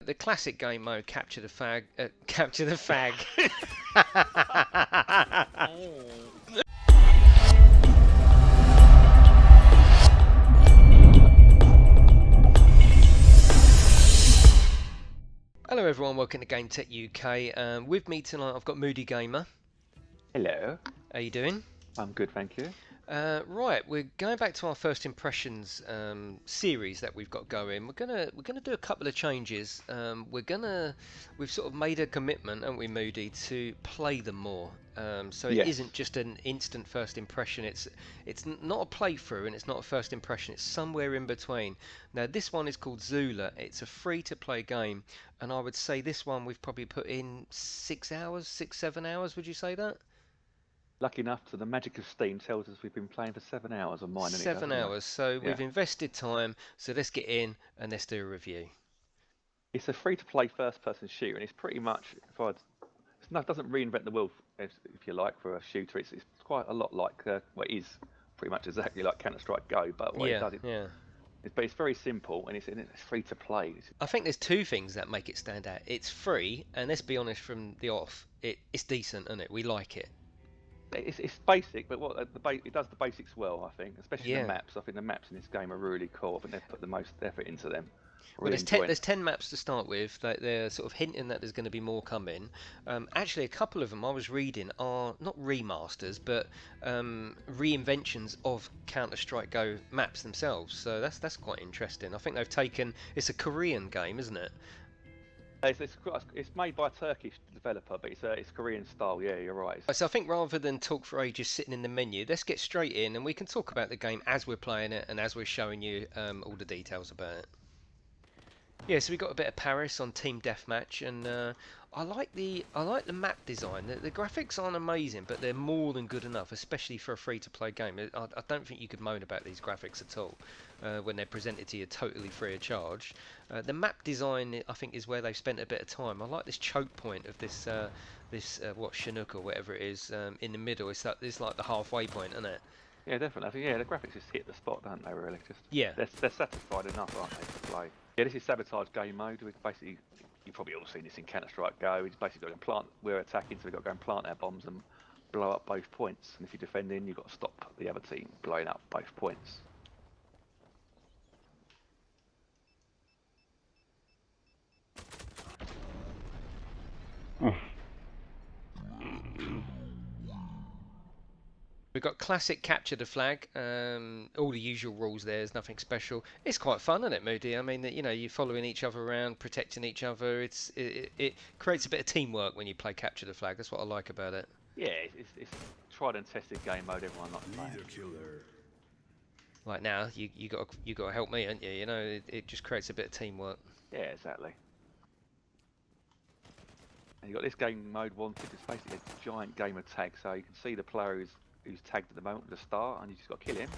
The classic game mode, capture the fag. Capture the fag. Hello everyone, welcome to GametechUK. With me tonight I've got Moody Gamer. Hello. How you doing? I'm good, thank you. Right, we're going back to our first impressions series that we've got going. We're gonna do a couple of changes. We've sort of made a commitment, haven't we, Moody, to play them more. So it Yes. isn't just an instant first impression. It's not a playthrough and it's not a first impression. It's somewhere in between. Now this one is called Zula. It's a free-to-play game, and I would say this one we've probably put in 6 hours, 7 hours. Would you say that? Lucky enough, so the magic of Steam tells us we've been playing for 7 hours on mine, and it 7 doesn't it? hours. So Yeah. we've invested time. So let's get in and let's do a review. It's a free-to-play first-person shooter, and it's pretty much, it doesn't reinvent the wheel, if you like, for a shooter. It's quite a lot like, well, it is pretty much exactly like Counter-Strike Go, but what it does, Yeah. but it's very simple, and it's free-to-play. I think there's two things that make it stand out. It's free, and let's be honest from the off, it's decent, isn't it? We like it. It's basic, but it does the basics well, I think, especially the Yeah. maps. I think the maps in this game are really cool. I think they've put the most effort into them. Well, Really enjoying. there's 10 maps to start with. They're sort of hinting that there's going to be more coming. Actually, a couple of them I was reading are not remasters, but reinventions of Counter-Strike Go maps themselves. So that's quite interesting. I think they've taken. It's a Korean game, isn't it? It's made by a Turkish developer, but it's Korean style. Yeah, you're right. So I think rather than talk for ages sitting in the menu, let's get straight in and we can talk about the game as we're playing it and as we're showing you all the details about it. Yeah, so we got a bit of Paris on Team Deathmatch, and I like the map design. The graphics aren't amazing, but they're more than good enough, especially for a free-to-play game. I don't think you could moan about these graphics at all when they're presented to you totally free of charge. The map design, I think, is where they've spent a bit of time. I like this choke point of this what Chinook or whatever it is in the middle. It's like the halfway point, isn't it? Yeah, definitely. I think the graphics just hit the spot, don't they? Really, Yeah. They're satisfied enough, aren't they, to play? Yeah, this is sabotage game mode. We've basically, you've probably all seen this in Counter-Strike Go. We've basically got to plant. We're attacking, so we've got to go and plant our bombs and blow up both points. And if you're defending, you've got to stop the other team blowing up both points. We've got classic capture the flag, all the usual rules there, there's nothing special. It's quite fun, isn't it, Moody? I mean, you know, you're following each other around, protecting each other. It creates a bit of teamwork when you play capture the flag. That's what I like about it. Yeah, it's tried and tested game mode. Everyone likes playing. Like now, you got to help me, haven't you? You know, it just creates a bit of teamwork. Yeah, exactly. And you've got this game mode wanted. It's basically a giant game of tag, so you can see the player who's tagged at the moment at the start, and you just got to kill him.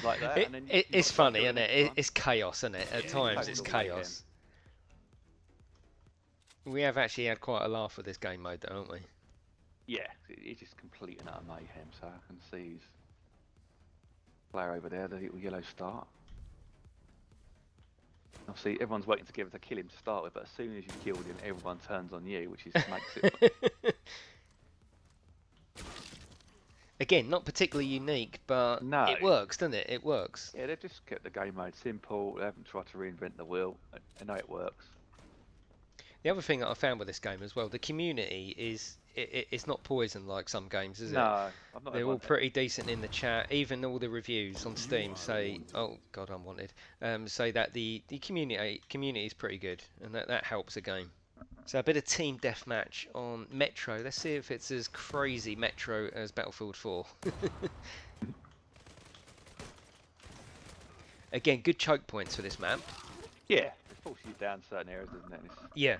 Like that. It's funny, isn't it? It's chaos, isn't it? At times, it's chaos. We have actually had quite a laugh with this game mode, though, haven't we? Yeah, it's just complete and utter mayhem. So I can see his player over there, the little yellow start. Obviously, everyone's waiting together to kill him to start with, but as soon as you kill him, everyone turns on you, which makes it. Again, not particularly unique, but no. It works, doesn't it? It works. Yeah, they've just kept the game mode simple. They haven't tried to reinvent the wheel. I know it works. The other thing that I found with this game as well, the community is it's not poison like some games, is it? No, I've not. They're all pretty decent in the chat. Even all the reviews on Steam say, "Oh God, I'm wanted." Say that the community is pretty good, and that helps a game. So a bit of team deathmatch on Metro. Let's see if it's as crazy Metro as Battlefield 4. Again, good choke points for this map. Yeah, it forces you down certain areas, doesn't it? Yeah.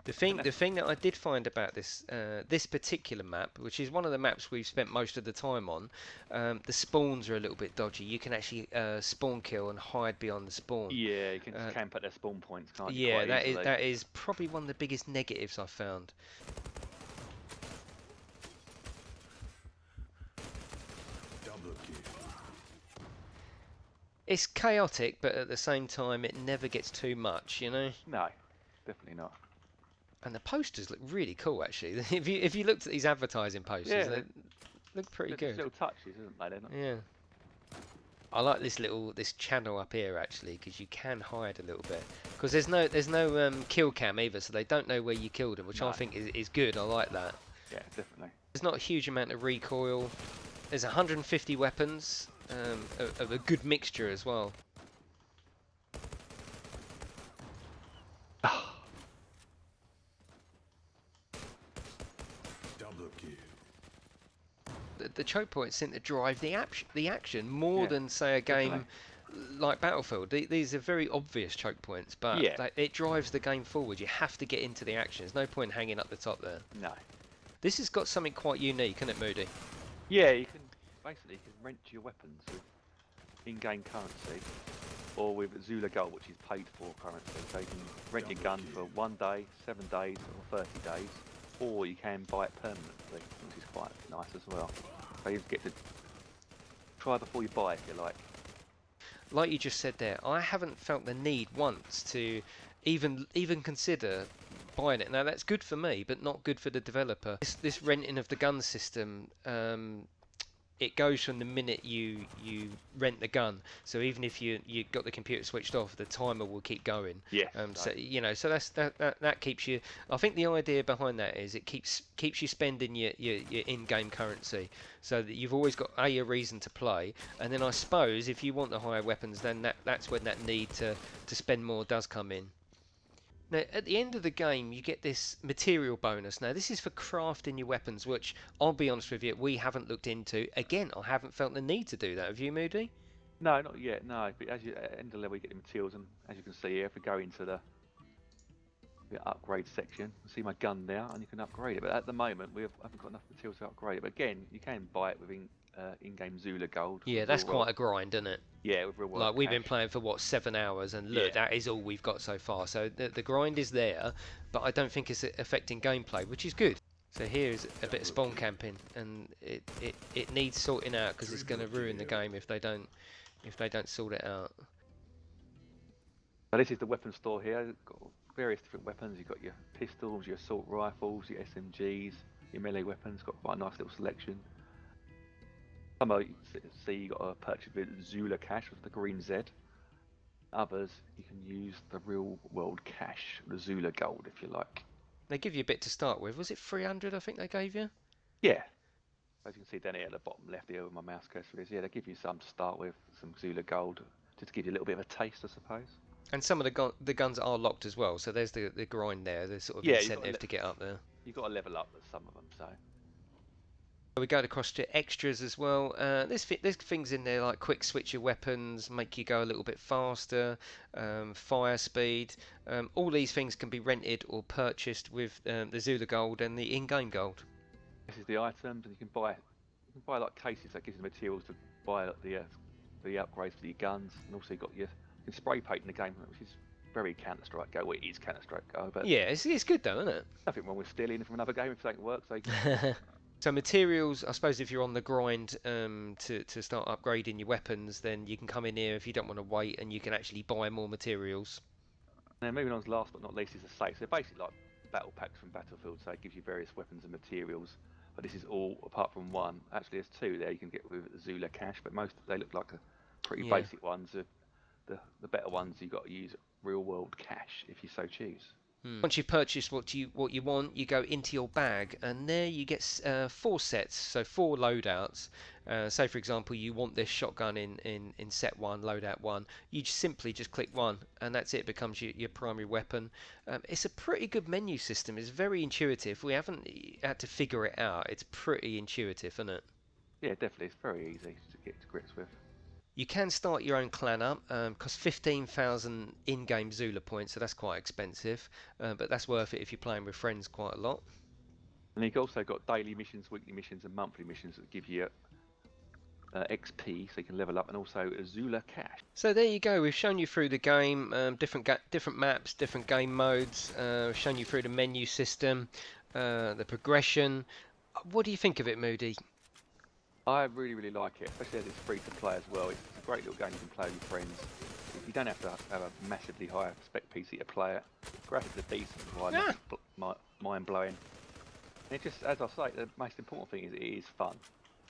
The thing that I did find about this this particular map, which is one of the maps we've spent most of the time on, the spawns are a little bit dodgy. You can actually spawn kill and hide beyond the spawn. Yeah, you can just camp at their spawn points, can't you? Yeah, that is probably one of the biggest negatives I've found. It's chaotic, but at the same time, it never gets too much, you know. No, definitely not. And the posters look really cool, actually. If you looked at these advertising posters, Yeah, they look pretty they're just good. little touches, isn't they? They're not. Yeah. I like this channel up here actually, because you can hide a little bit. Because there's no kill cam either, so they don't know where you killed them, which I No. think is good. I like that. Yeah, definitely. There's not a huge amount of recoil. There's 150 weapons, of a good mixture as well. Double kill. The choke points seem to drive the action more Yeah, than say a game like Battlefield. These are very obvious choke points, but Yeah. it drives the game forward. You have to get into the action. There's no point hanging up the top there. No. This has got something quite unique, isn't it, Moody? Yeah, you can basically rent your weapons with in-game currency, or with Zula Gold, which is paid for currency. So you can rent your gun for 1 day, 7 days, or 30 days, or you can buy it permanently, which is quite nice as well. So you get to try before you buy, if you like. Like you just said there, I haven't felt the need once to even consider buying it. Now that's good for me, but not good for the developer. This renting of the gun system, it goes from the minute you rent the gun. So even if you got the computer switched off, the timer will keep going. Yes. So you know, so that keeps you. I think the idea behind that is it keeps you spending your in-game currency, so that you've always got a reason to play. And then I suppose if you want the higher weapons, then that's when that need to spend more does come in. Now, at the end of the game, you get this material bonus. Now, this is for crafting your weapons, which, I'll be honest with you, we haven't looked into. Again, I haven't felt the need to do that. Have you, Moody? No, not yet. No, but as you at the end of the level, you get the materials, and as you can see here, if we go into the upgrade section, you see my gun there, and you can upgrade it. But at the moment, we haven't got enough materials to upgrade it. But again, you can buy it within in-game Zula Gold. Yeah, that's quite a grind, isn't it? Yeah, with real world Like, we've been cash. playing for, what, 7 hours, and look, that is all we've got so far. So the grind is there, but I don't think it's affecting gameplay, which is good. So here's a bit of spawn camping, and it needs sorting out, because it's going to ruin the game if they don't sort it out. So this is the weapon store here. It's got various different weapons. You've got your pistols, your assault rifles, your SMGs, your melee weapons. Got quite a nice little selection. Some of you see you got to purchase with Zula cash with the green Z. Others you can use the real world cash, the Zula Gold, if you like. They give you a bit to start with. Was it 300, I think they gave you? Yeah. As you can see down here at the bottom left here where my mouse cursor is, yeah, they give you some to start with, some Zula Gold, just to give you a little bit of a taste, I suppose. And some of the guns are locked as well, so there's the grind there, there's sort of Yeah, incentive to get up there. You've got to level up with some of them, so. We go across to extras as well. There's things in there like quick switch your weapons, make you go a little bit faster, fire speed. All these things can be rented or purchased with the Zula Gold and the in-game gold. This is the items, and you can buy like cases that gives you the materials to buy the upgrades for your guns, and also you can spray paint in the game, which is very Counter-Strike Go. Well, it is Counter-Strike Go, but Yeah, it's good though, isn't it? nothing wrong with stealing from another game if something works. So you can So materials, I suppose if you're on the grind to start upgrading your weapons, then you can come in here if you don't want to wait, and you can actually buy more materials. And then moving on to last but not least is the safe. So basically like battle packs from Battlefield, so it gives you various weapons and materials. But this is all apart from one. Actually, there's two there you can get with Zula Cash, but most they look like pretty basic ones. The better ones you've got to use real world cash if you so choose. Once you've purchased what you want, you go into your bag, and there you get 4 sets, so 4 loadouts. Say for example you want this shotgun in set 1, loadout 1, you simply just click 1, and that's it, it becomes your primary weapon. It's a pretty good menu system, it's very intuitive. We haven't had to figure it out, it's pretty intuitive, isn't it? Yeah, definitely, it's very easy to get to grips with. You can start your own clan up, costs 15,000 in-game Zula points, so that's quite expensive, but that's worth it if you're playing with friends quite a lot. And you've also got daily missions, weekly missions, and monthly missions that give you XP, so you can level up, and also Zula Cash. So there you go, we've shown you through the game, different maps, different game modes, shown you through the menu system, the progression. What do you think of it, Moody? I really like it, especially as it's free to play as well. It's great little game you can play with your friends. You don't have to have a massively high spec PC to play it. Graphics are decent, mind blowing. And it just, as I say, the most important thing is it is fun.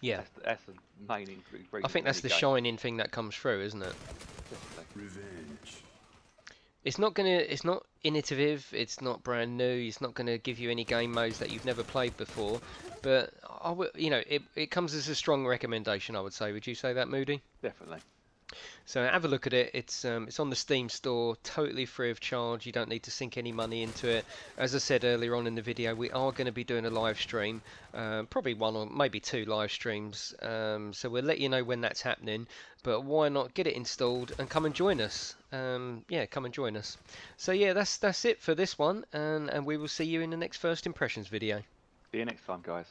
Yeah. That's the main reason. I think that's the shining thing that comes through, isn't it? Definitely. Revenge. It's not innovative, it's not brand new, it's not gonna give you any game modes that you've never played before, but it comes as a strong recommendation, I would say. Would you say that, Moody? Definitely. So have a look at it. It's on the Steam store, totally free of charge. You don't need to sink any money into it. As I said earlier on in the video, we are going to be doing a live stream, probably one or maybe two live streams. So we'll let you know when that's happening. But why not get it installed and come and join us? Yeah, come and join us. So yeah, that's it for this one, and we will see you in the next first impressions video. See you next time, guys.